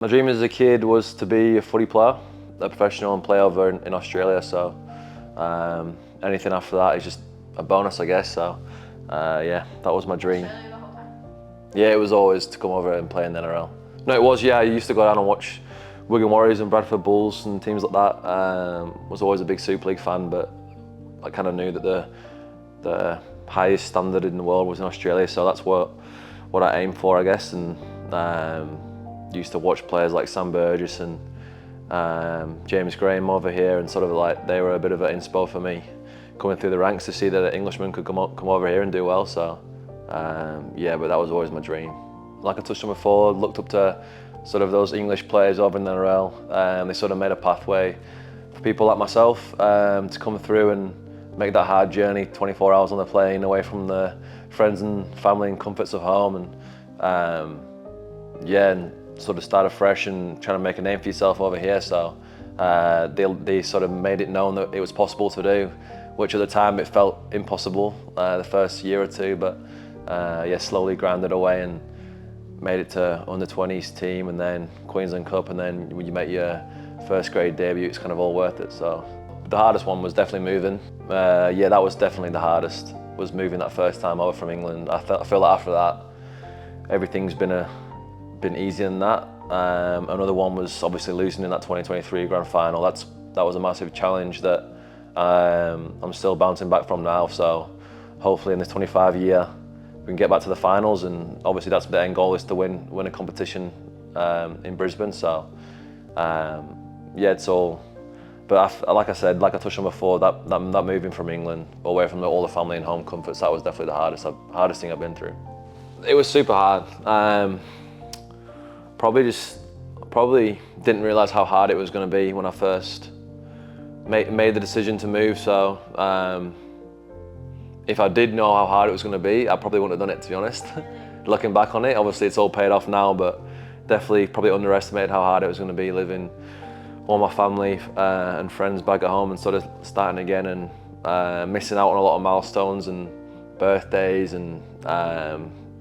My dream as a kid was to be a footy player, a professional and play over in Australia, so anything after that is just a bonus, I guess. So yeah, that was my dream. Australia the whole time? Yeah, it was always to come over and play in the NRL. No, it was, yeah, I used to go down and watch Wigan Warriors and Bradford Bulls and teams like that. Was always a big Super League fan, but I kind of knew that the highest standard in the world was in Australia, so that's what I aimed for, I guess. And used to watch players like Sam Burgess and James Graham over here, and sort of like they were a bit of an inspo for me coming through the ranks to see that an Englishman could come over here and do well. So yeah, but that was always my dream. Like I touched on before, looked up to sort of those English players over in the NRL. They sort of made a pathway for people like myself to come through and make that hard journey, 24 hours on the plane, away from the friends and family and comforts of home, and yeah, and sort of start afresh and trying to make a name for yourself over here. So they sort of made it known that it was possible to do, which at the time it felt impossible the first year or two, but yeah, slowly grounded away and made it to under 20s team, and then Queensland Cup, and then when you make your first grade debut, it's kind of all worth it. So the hardest one was definitely moving. Yeah, that was definitely the hardest, was moving that first time over from England. I feel like after that, everything's been easier than that. Another one was obviously losing in that 2023 grand final. That was a massive challenge that I'm still bouncing back from now. So hopefully in this 25 year, we can get back to the finals, and obviously that's the end goal, is to win a competition in Brisbane. So yeah, it's all. But like I said, like I touched on before, that moving from England away from all the family and home comforts, that was definitely the hardest thing I've been through. It was super hard. Probably didn't realise how hard it was going to be when I first made the decision to move. So if I did know how hard it was going to be, I probably wouldn't have done it, to be honest. Looking back on it, obviously it's all paid off now, but definitely probably underestimated how hard it was going to be living all my family and friends back at home and sort of starting again, and missing out on a lot of milestones and birthdays, and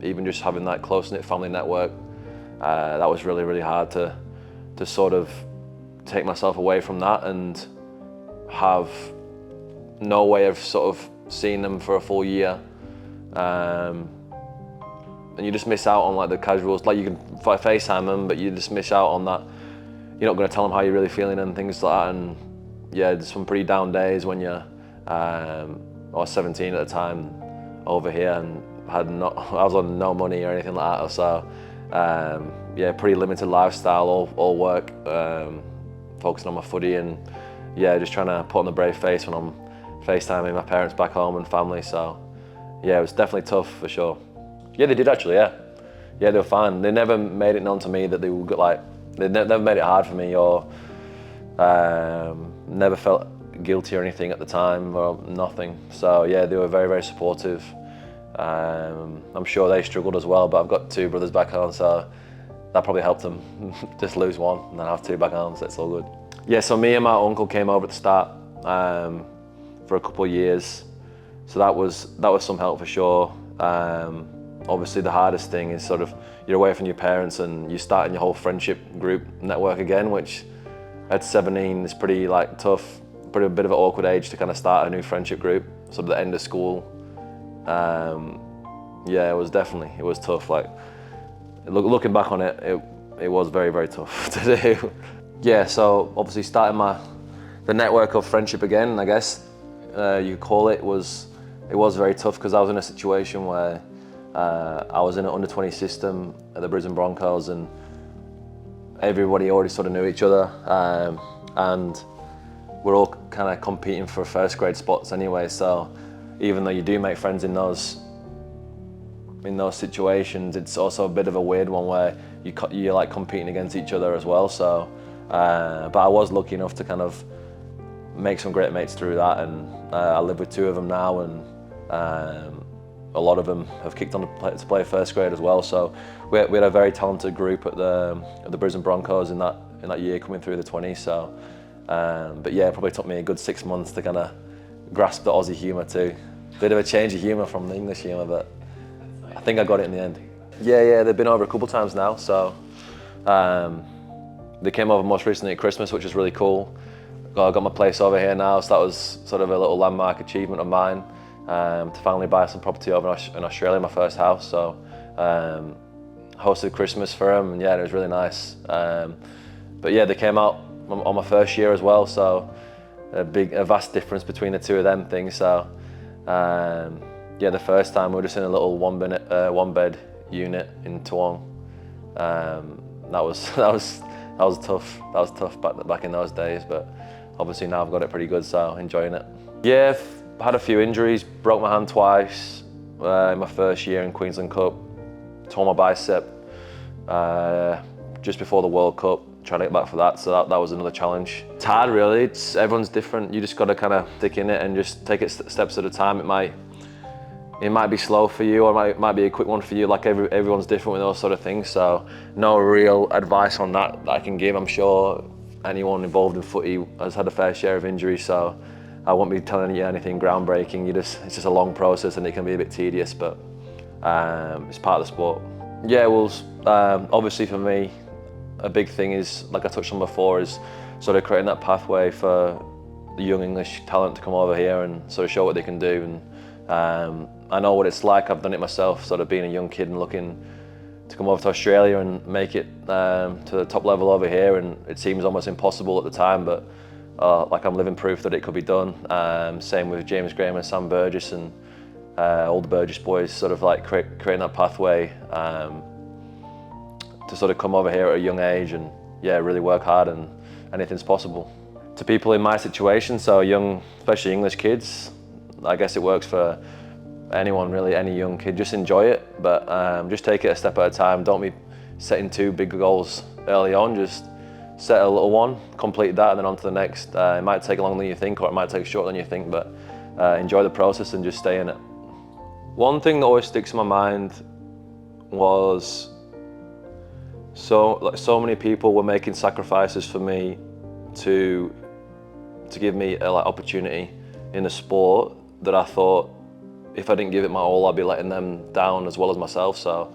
even just having that close-knit family network. That was really, really hard to sort of take myself away from that and have no way of sort of seeing them for a full year. And you just miss out on like the casuals, like you can FaceTime them, but you just miss out on that. You're not going to tell them how you're really feeling and things like that. And yeah, there's some pretty down days when you're, I was 17 at the time over here, and I was on no money or anything like that. So yeah, pretty limited lifestyle, all work, focusing on my footy, and yeah, just trying to put on the brave face when I'm FaceTiming my parents back home and family. So yeah, it was definitely tough for sure. Yeah, they did actually, yeah. Yeah, they were fine. They never made it known to me that they would they never made it hard for me, or never felt guilty or anything at the time, or nothing. So yeah, they were very, very supportive. I'm sure they struggled as well, but I've got two brothers back home, so that probably helped them. Just lose one and then have two back home, so it's all good. Yeah, so me and my uncle came over at the start for a couple of years, so that was some help for sure. Obviously the hardest thing is sort of you're away from your parents and you're starting your whole friendship group network again, which at 17 is pretty like tough, pretty a bit of an awkward age to kind of start a new friendship group, sort of the end of school. Yeah, it was tough. Like looking back on it, it was very, very tough to do. Yeah, so obviously starting the network of friendship again, I guess you could call it, was very tough, because I was in a situation where I was in an under-20 system at the Brisbane Broncos, and everybody already sort of knew each other, and we're all kind of competing for first grade spots anyway. So even though you do make friends in those situations, it's also a bit of a weird one where you're like competing against each other as well. So, but I was lucky enough to kind of make some great mates through that, and I live with two of them now, and a lot of them have kicked on to play first grade as well. So we had a very talented group at the Brisbane Broncos in that year coming through the 20s. So, but yeah, it probably took me a good 6 months to kind of grasp the Aussie humour too. Bit of a change of humour from the English humour, but I think I got it in the end. Yeah, they've been over a couple times now. So They came over most recently at Christmas, which is really cool. I got my place over here now, so that was sort of a little landmark achievement of mine, to finally buy some property over in Australia, my first house. So hosted Christmas for them, and yeah, it was really nice. But yeah, they came out on my first year as well, so a vast difference between the two of them things. So yeah, the first time we were just in a little one bed unit in Toowong. That was tough. That was tough back in those days, but obviously now I've got it pretty good, so enjoying it. Yeah, I've had a few injuries. Broke my hand twice in my first year in Queensland Cup. Tore my bicep just before the World Cup, trying to get back for that, so that was another challenge. It's hard really, everyone's different. You just got to kind of stick in it and just take it steps at a time. It might be slow for you, or it might be a quick one for you. Like everyone's different with those sort of things, so no real advice on that I can give. I'm sure anyone involved in footy has had a fair share of injuries, so I won't be telling you anything groundbreaking. It's just a long process and it can be a bit tedious, but it's part of the sport. Yeah, well, obviously for me, a big thing is, like I touched on before, is sort of creating that pathway for the young English talent to come over here and sort of show what they can do. And I know what it's like. I've done it myself, sort of being a young kid and looking to come over to Australia and make it to the top level over here, and it seems almost impossible at the time, but like I'm living proof that it could be done. Same with James Graham and Sam Burgess and all the Burgess boys, sort of like creating that pathway to sort of come over here at a young age and yeah, really work hard, and anything's possible. To people in my situation, so young, especially English kids, I guess it works for anyone really, any young kid. Just enjoy it, but just take it a step at a time. Don't be setting too big goals early on. Just set a little one, complete that, and then on to the next. It might take longer than you think, or it might take shorter than you think, but enjoy the process and just stay in it. One thing that always sticks in my mind was so many people were making sacrifices for me to give me an opportunity in the sport, that I thought if I didn't give it my all, I'd be letting them down as well as myself. So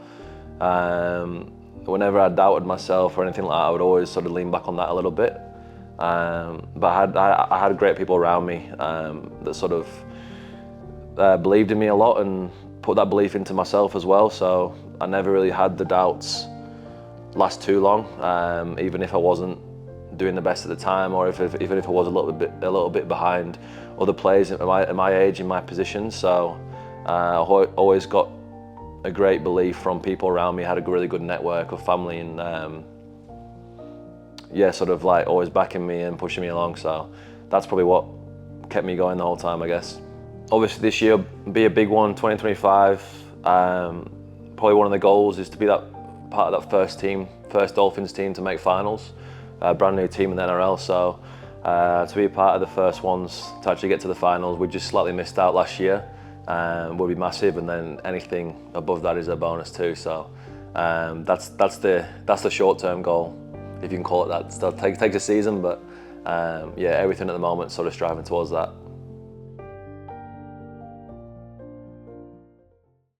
whenever I doubted myself or anything like that, I would always sort of lean back on that a little bit. But I had great people around me that sort of believed in me a lot and put that belief into myself as well. So I never really had the doubts last too long, even if I wasn't doing the best at the time, or even if I was a little bit behind other players at my age, in my position. So I always got a great belief from people around me. I had a really good network of family, and yeah, sort of like always backing me and pushing me along. So that's probably what kept me going the whole time, I guess. Obviously this year will be a big one, 2025. Probably one of the goals is to be that part of that first Dolphins team to make finals. Brand new team in the NRL, so to be a part of the first ones to actually get to the finals. We just slightly missed out last year, will be massive, and then anything above that is a bonus too. So that's the short-term goal, if you can call it that. Still takes a season, but yeah, everything at the moment sort of striving towards that.